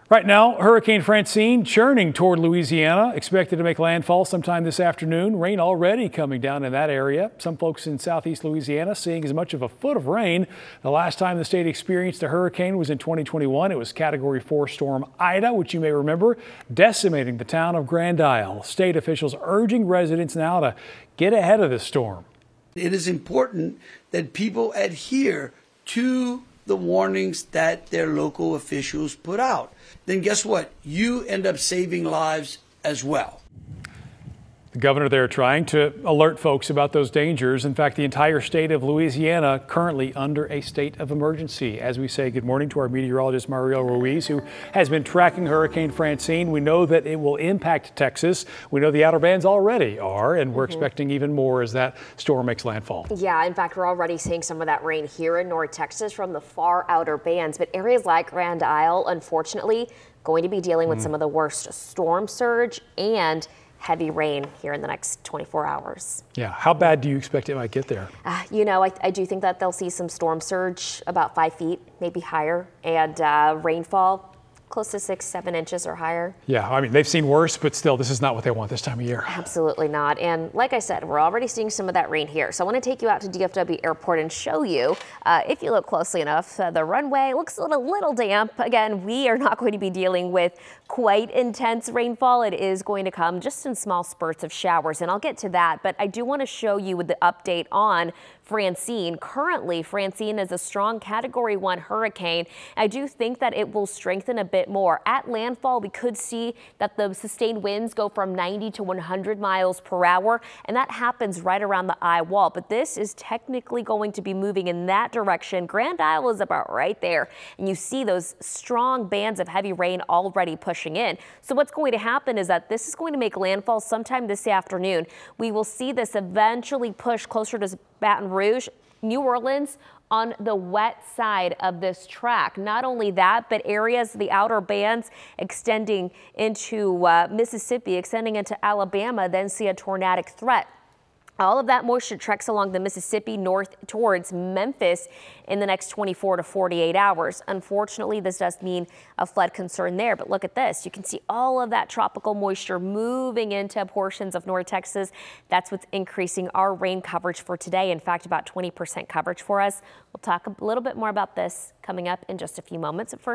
Right now, Hurricane Francine churning toward Louisiana, expected to make landfall sometime this afternoon. Rain already coming down in that area. Some folks in southeast Louisiana seeing as much of a foot of rain. The last time the state experienced a hurricane was in 2021. It was Category 4 storm Ida, which you may remember, decimating the town of Grand Isle. State officials urging residents now to get ahead of this storm. It is important that people adhere to the warnings that their local officials put out. Then guess what? You end up saving lives as well. The governor there trying to alert folks about those dangers. In fact, the entire state of Louisiana currently under a state of emergency. As we say good morning to our meteorologist Mario Ruiz, who has been tracking Hurricane Francine. We know that it will impact Texas. We know the outer bands already are, and we're expecting even more as that storm makes landfall. Yeah, in fact, we're already seeing some of that rain here in North Texas from the far outer bands. But areas like Grand Isle, unfortunately, going to be dealing with some of the worst storm surge and heavy rain here in the next 24 hours. Yeah, how bad do you expect it might get there? I do think that they'll see some storm surge about 5 feet, maybe higher, and rainfall close to 6-7 inches or higher. Yeah, I mean, they've seen worse, but still, this is not what they want this time of year. Absolutely not. And like I said, we're already seeing some of that rain here. So I want to take you out to DFW Airport and show you, if you look closely enough, the runway looks a little damp. Again, we are not going to be dealing with quite intense rainfall. It is going to come just in small spurts of showers, and I'll get to that. But I do want to show you with the update on Francine. Currently, Francine is a strong Category 1 hurricane. I do think that it will strengthen a bit more. At landfall, we could see that the sustained winds go from 90 to 100 miles per hour, and that happens right around the eye wall. But this is technically going to be moving in that direction. Grand Isle is about right there, and you see those strong bands of heavy rain already pushing in. So what's going to happen is that this is going to make landfall sometime this afternoon. We will see this eventually push closer to Baton Rouge, New Orleans, on the wet side of this track. Not only that, but areas, the outer bands extending into Mississippi, extending into Alabama, then see a tornadic threat. All of that moisture treks along the Mississippi north towards Memphis in the next 24 to 48 hours. Unfortunately, this does mean a flood concern there. But look at this. You can see all of that tropical moisture moving into portions of North Texas. That's what's increasing our rain coverage for today. In fact, about 20% coverage for us. We'll talk a little bit more about this coming up in just a few moments. At first,